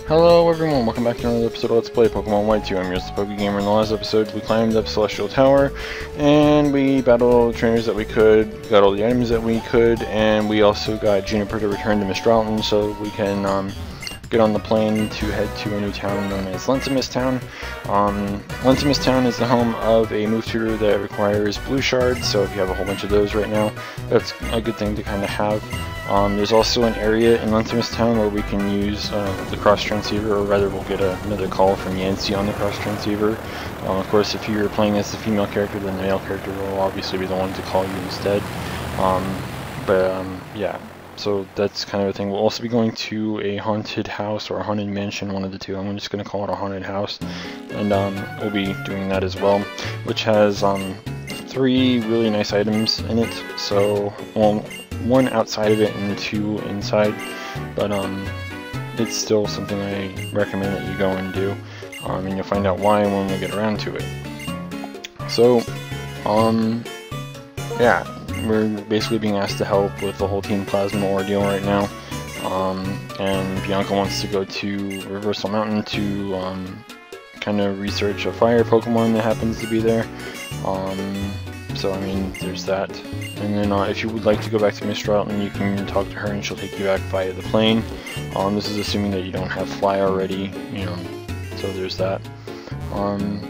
Hello everyone, welcome back to another episode of Let's Play Pokemon White 2. I'm your PokeGamer. In the last episode, we climbed up Celestial Tower, and we battled all the trainers that we could, got all the items that we could, and we also got Juniper to return to Marriland so we can get on the plane to head to a new town known as Lentimas Town. Lentimas Town is the home of a move tutor that requires blue shards, so if you have a whole bunch of those right now, that's a good thing to kind of have. There's also an area in Lentimas Town where we can use the cross transceiver, or rather we'll get another call from Yancy on the cross transceiver. Of course, if you're playing as the female character, then the male character will obviously be the one to call you instead. Yeah, so that's kind of a thing. We'll also be going to a haunted house or a haunted mansion, one of the two. I'm just going to call it a haunted house, and we'll be doing that as well, which has 3 really nice items in it. So, well, 1 outside of it and 2 inside, but it's still something I recommend that you go and do, and you'll find out why when we get around to it. So, yeah, we're basically being asked to help with the whole Team Plasma ordeal right now, and Bianca wants to go to Reversal Mountain to kind of research a fire Pokemon that happens to be there. So I mean, there's that. And then if you would like to go back to Marriland, you can talk to her and she'll take you back via the plane. This is assuming that you don't have Fly already, you know, so there's that. And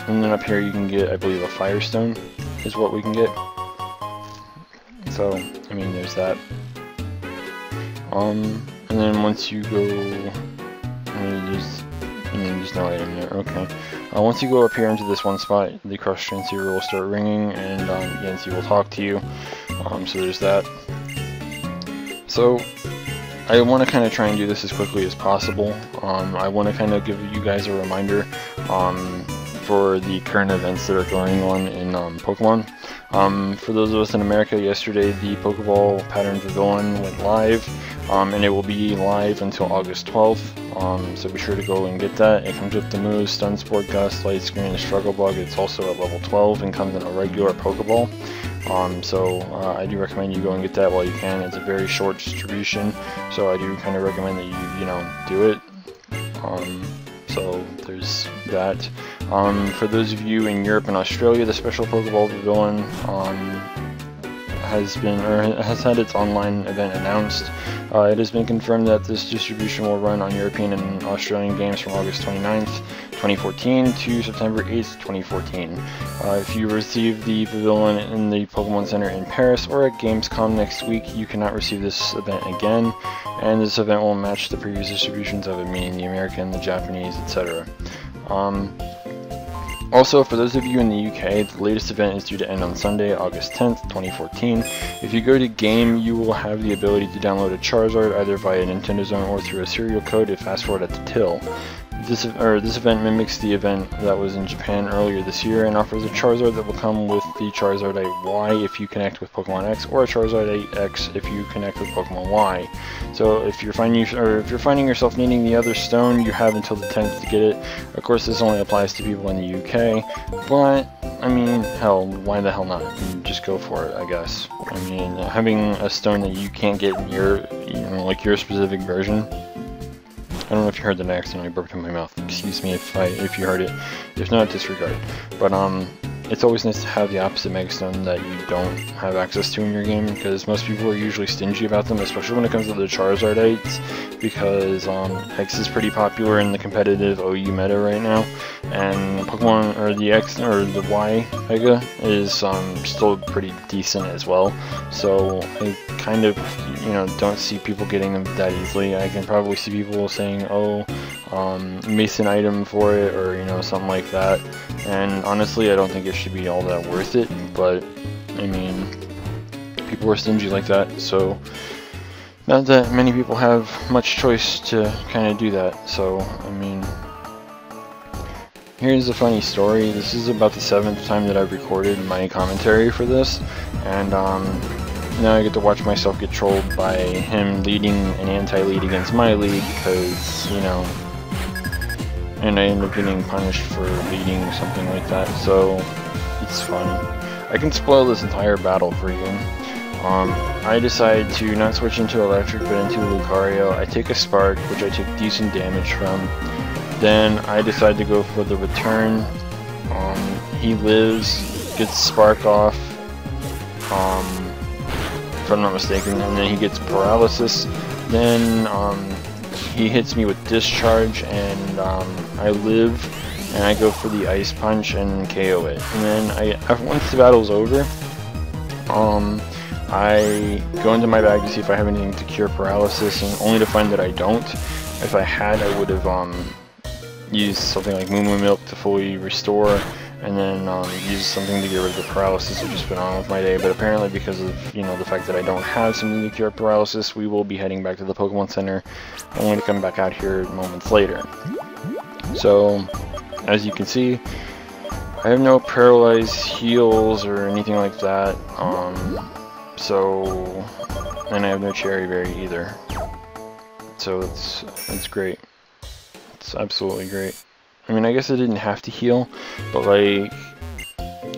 then up here you can get, I believe, a Firestone is what we can get. So, I mean, there's that. And then once you go, there's no item there, okay. Once you go up here into this one spot, the cross transceiver will start ringing, and Yancy will talk to you. So there's that. So I want to kind of try and do this as quickly as possible. I want to kind of give you guys a reminder for the current events that are going on in Pokemon. For those of us in America, yesterday the Pokeball Pattern Pavilion went live, and it will be live until August 12th. So be sure to go and get that. It comes with the moves, Stun Sport, Gust, Light Screen, and Struggle Bug. It's also at level 12 and comes in a regular Pokeball. So I do recommend you go and get that while you can. It's a very short distribution, so I do kind of recommend that you do it. So there's that. For those of you in Europe and Australia, the Special Pokeball Pavilion has had its online event announced. It has been confirmed that this distribution will run on European and Australian games from August 29th, 2014 to September 8th, 2014. If you receive the pavilion in the Pokemon Center in Paris or at Gamescom next week, you cannot receive this event again, and this event will match the previous distributions of it, meaning the American, the Japanese, etc. Also, for those of you in the UK, the latest event is due to end on Sunday, August 10th, 2014. If you go to Game, you will have the ability to download a Charizard either via Nintendo Zone or through a serial code to fast forward at the till. This event mimics the event that was in Japan earlier this year and offers a Charizard that will come with the Charizard Y if you connect with Pokemon X, or a Charizard X if you connect with Pokemon Y. So if you're finding yourself needing the other stone, you have until the 10th to get it. Of course, this only applies to people in the UK, but I mean, hell, why the hell not? Just go for it, I guess. I mean, having a stone that you can't get in your, like your specific version. I don't know if you heard that I accidentally burped in my mouth. Excuse me if you heard it. If not, disregard. But it's always nice to have the opposite Megastone that you don't have access to in your game, because most people are usually stingy about them, especially when it comes to the Charizardites, because X is pretty popular in the competitive OU meta right now, and Pokemon, or the X, or the Y Mega is still pretty decent as well. So I kind of, don't see people getting them that easily. I can probably see people saying, oh, Mason item for it, or something like that, and honestly I don't think it should be all that worth it, but I mean, people are stingy like that, so not that many people have much choice to kind of do that. So I mean, here's a funny story. This is about the 7th time that I've recorded my commentary for this, and now I get to watch myself get trolled by him leading an anti-lead against my lead, because, and I end up getting punished for leading something like that, so it's fun. I can spoil this entire battle for you. I decide to not switch into electric but into Lucario. I take a spark, which I take decent damage from. Then I decide to go for the return. He lives, gets spark off, if I'm not mistaken, and then he gets paralysis. Then he hits me with discharge, and I live, and I go for the ice punch and KO it. And then once the battle's over, I go into my bag to see if I have anything to cure paralysis, and only to find that I don't. If I had, I would have used something like Moo Moo Milk to fully restore, and then use something to get rid of the paralysis. I've just been on with my day, but apparently because of, you know, the fact that I don't have something to cure paralysis, we will be heading back to the Pokemon Center, only to come back out here moments later. So, as you can see, I have no paralyzed heals or anything like that, and I have no Cherry Berry either. So it's great. It's absolutely great. I mean, I guess I didn't have to heal, but like,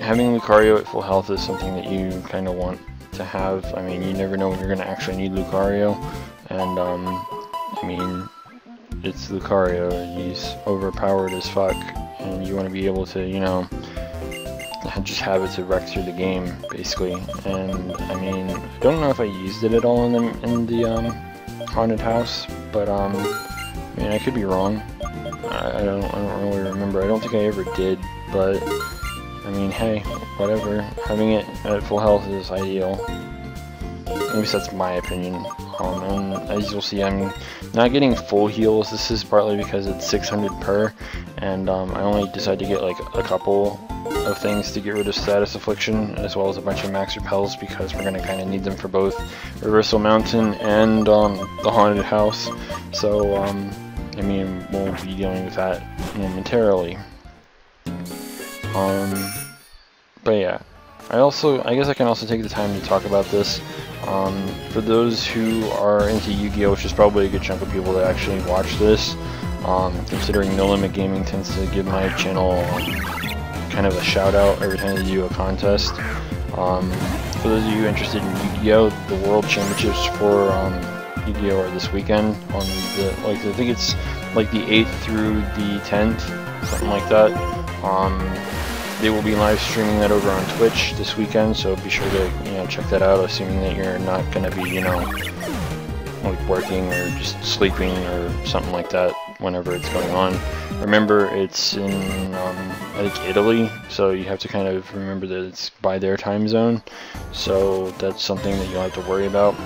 having Lucario at full health is something that you kind of want to have. I mean, you never know when you're going to actually need Lucario, and I mean, it's Lucario, he's overpowered as fuck, and you want to be able to, you know, just have it to wreck through the game, basically. And I mean, I don't know if I used it at all in the haunted house, but I mean, I could be wrong. I don't really remember. I don't think I ever did, but I mean, hey, whatever. Having it at full health is ideal. At least that's my opinion. And as you'll see, I'm not getting full heals. This is partly because it's 600 per, and I only decided to get like a couple of things to get rid of Status Affliction, as well as a bunch of Max Repels, because we're going to kind of need them for both Reversal Mountain and the Haunted House. So, I mean, we'll be dealing with that momentarily. But yeah, I guess I can also take the time to talk about this. For those who are into Yu-Gi-Oh!, which is probably a good chunk of people that actually watch this, considering No Limit Gaming tends to give my channel kind of a shout out every time they do a contest. For those of you interested in Yu-Gi-Oh!, the World Championships for Yu-Gi-Oh! Are this weekend on the, like, I think it's like the 8th through the 10th, something like that. They will be live streaming that over on Twitch this weekend, so be sure to, you know, check that out, assuming that you're not going to be, you know, like working or just sleeping or something like that whenever it's going on. Remember, it's in, I think, Italy, so you have to kind of remember that it's by their time zone, so that's something that you'll have to worry about.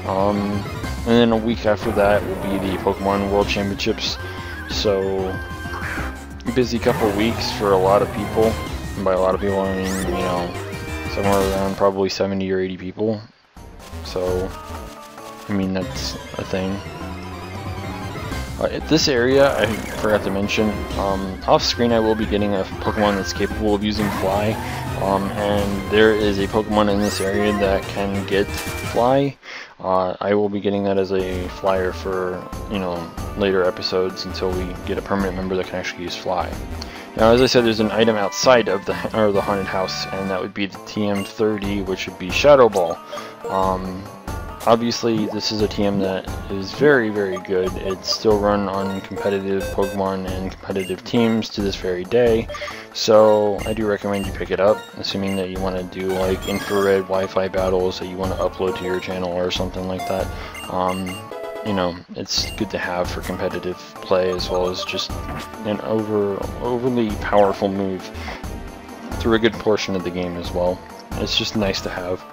And then a week after that will be the Pokemon World Championships, so busy couple weeks for a lot of people. And by a lot of people, I mean, you know, somewhere around probably 70 or 80 people. So, I mean, that's a thing. This area, I forgot to mention, off screen I will be getting a Pokemon that's capable of using Fly. And there is a Pokemon in this area that can get Fly. I will be getting that as a flyer for, you know, later episodes until we get a permanent member that can actually use Fly. Now, as I said, there's an item outside of the haunted house, and that would be the TM30, which would be Shadow Ball. Obviously, this is a TM that is very, very good. It's still run on competitive Pokemon and competitive teams to this very day, so I do recommend you pick it up, assuming that you want to do like infrared Wi-Fi battles that you want to upload to your channel or something like that. You know, it's good to have for competitive play, as well as just an overly powerful move through a good portion of the game as well. It's just nice to have.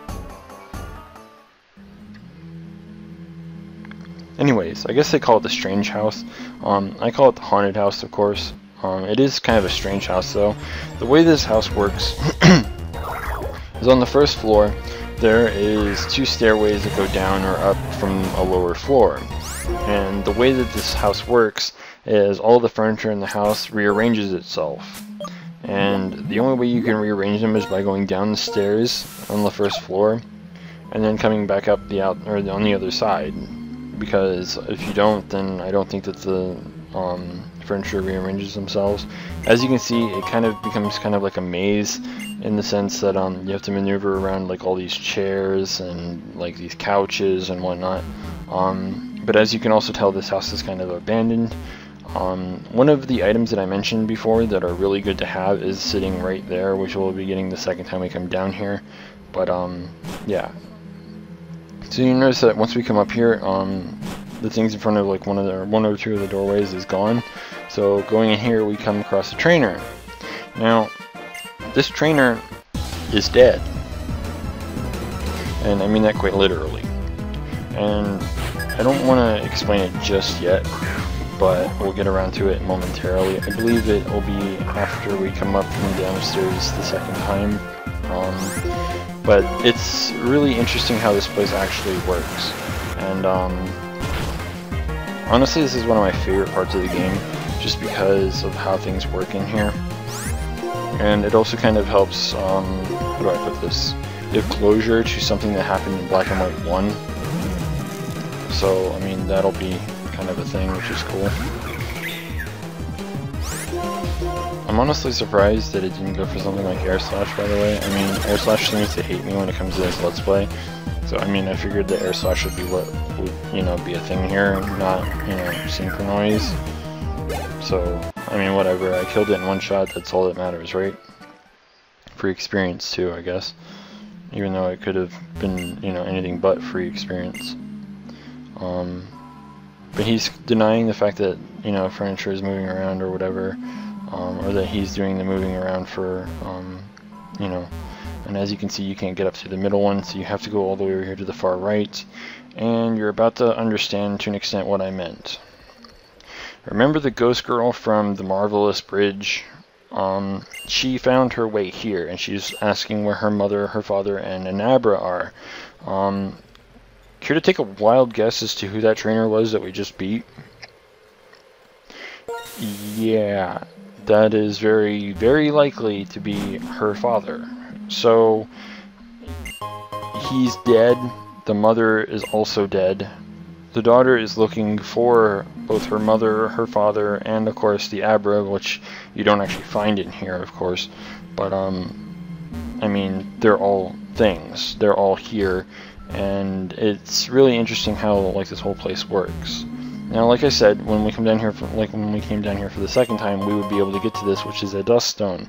Anyways, I guess they call it the Strange House. I call it the Haunted House, of course. It is kind of a strange house, though. The way this house works is on the first floor, there is 2 stairways that go down or up from a lower floor. And the way that this house works is all the furniture in the house rearranges itself. And the only way you can rearrange them is by going down the stairs on the first floor and then coming back up on the other side. Because if you don't, then I don't think that the furniture rearranges themselves. As you can see, it kind of becomes kind of like a maze, in the sense that you have to maneuver around like all these chairs and like these couches and whatnot. But as you can also tell, this house is kind of abandoned. One of the items that I mentioned before that are really good to have is sitting right there, which we'll be getting the second time we come down here. But yeah. So you notice that once we come up here, the things in front of like one or two of the doorways is gone. So going in here, we come across a trainer. Now, this trainer is dead, and I mean that quite literally. And I don't want to explain it just yet, but we'll get around to it momentarily. I believe it will be after we come up from downstairs the second time. But it's really interesting how this place actually works. And honestly, this is one of my favorite parts of the game, just because of how things work in here. And it also kind of helps, how do I put this, give closure to something that happened in Black and White 1. So, I mean, that'll be kind of a thing, which is cool. I'm honestly surprised that it didn't go for something like Air Slash, by the way. I mean, Air Slash seems to hate me when it comes to this Let's Play. So, I mean, I figured that Air Slash would be what would, you know, be a thing here, not, you know, synchronize. So, I mean, whatever. I killed it in one shot, that's all that matters, right? Free experience, too, I guess. Even though it could have been, you know, anything but free experience. But he's denying the fact that, you know, furniture is moving around or whatever. Or that he's doing the moving around for, you know. And as you can see, you can't get up to the middle one, so you have to go all the way over here to the far right. And you're about to understand to an extent what I meant. Remember the ghost girl from the Marvelous Bridge? She found her way here, and she's asking where her mother, her father, and an Abra are. Care to take a wild guess as to who that trainer was that we just beat? Yeah, that is very, very likely to be her father. So, he's dead. The mother is also dead. The daughter is looking for both her mother, her father, and of course the Abra, which you don't actually find in here, of course. But, I mean, they're all things. They're all here. And it's really interesting how, like, this whole place works. Now, like I said, when we come down here, when we came down here for the second time, we would be able to get to this, which is a dust stone.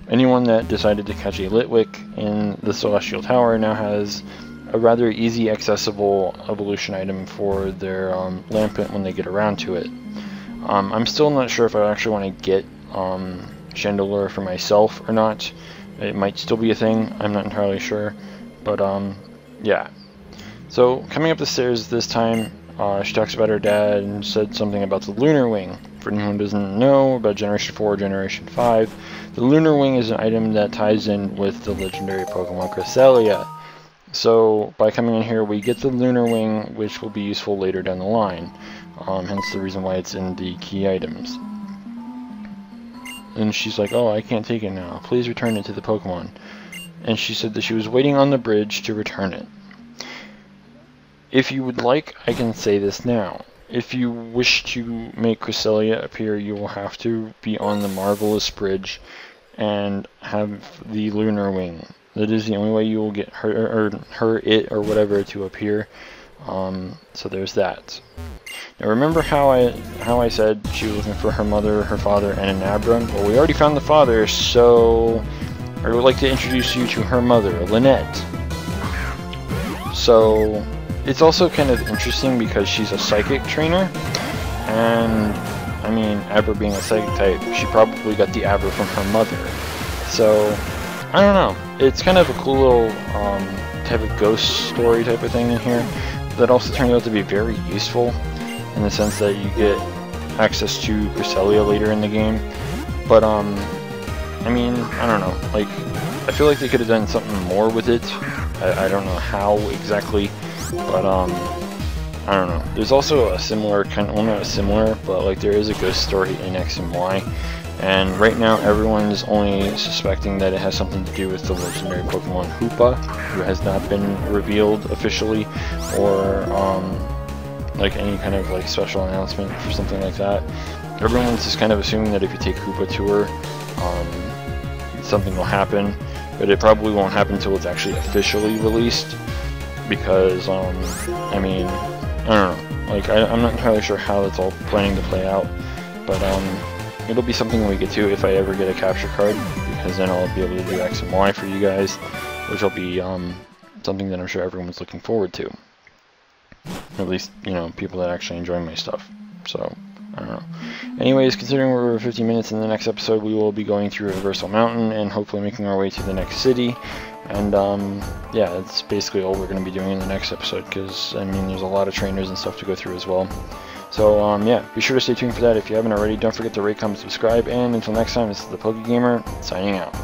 Anyone that decided to catch a Litwick in the Celestial Tower now has a rather easy accessible evolution item for their Lampent when they get around to it. I'm still not sure if I actually want to get Chandelure for myself or not. It might still be a thing, I'm not entirely sure. But yeah. So coming up the stairs this time, she talks about her dad and said something about the Lunar Wing. For anyone who doesn't know about Generation 4 or Generation 5, the Lunar Wing is an item that ties in with the legendary Pokemon Cresselia. So by coming in here, we get the Lunar Wing, which will be useful later down the line. Hence the reason why it's in the key items. And she's like, oh, I can't take it now. Please return it to the Pokemon. And she said that she was waiting on the bridge to return it. If you would like, I can say this now. If you wish to make Cresselia appear, you will have to be on the Marvelous Bridge and have the Lunar Wing. That is the only way you will get her, it, or whatever to appear. So there's that. Now remember how I said she was looking for her mother, her father, and an Abra? Well, we already found the father, so I would like to introduce you to her mother, Lynette. So it's also kind of interesting because she's a psychic trainer, and I mean, Abra being a psychic type, she probably got the Abra from her mother. So I don't know. It's kind of a cool little type of ghost story type of thing in here that also turned out to be very useful in the sense that you get access to Cresselia later in the game. But I mean, I don't know. Like, I feel like they could have done something more with it. I don't know how exactly, but I don't know. There's also a similar kind of, well, not a similar, but like there is a ghost story in X and Y. And right now, everyone's only suspecting that it has something to do with the legendary Pokemon Hoopa, who has not been revealed officially, or like any kind of like special announcement for something like that. Everyone's just kind of assuming that if you take Koopa Tour, something will happen, but it probably won't happen until it's actually officially released, because I mean, I don't know, like I'm not entirely sure how that's all planning to play out, but it'll be something we get to if I ever get a capture card, because then I'll be able to do X and Y for you guys, which will be something that I'm sure everyone's looking forward to. At least, you know, people that actually enjoy my stuff. So, I don't know. Anyways, considering we're over 50 minutes in the next episode, we will be going through Reversal Mountain and hopefully making our way to the next city. And, yeah, that's basically all we're going to be doing in the next episode, because, I mean, there's a lot of trainers and stuff to go through as well. So, yeah, be sure to stay tuned for that if you haven't already. Don't forget to rate, comment, subscribe, and until next time, this is the PokeGamer, signing out.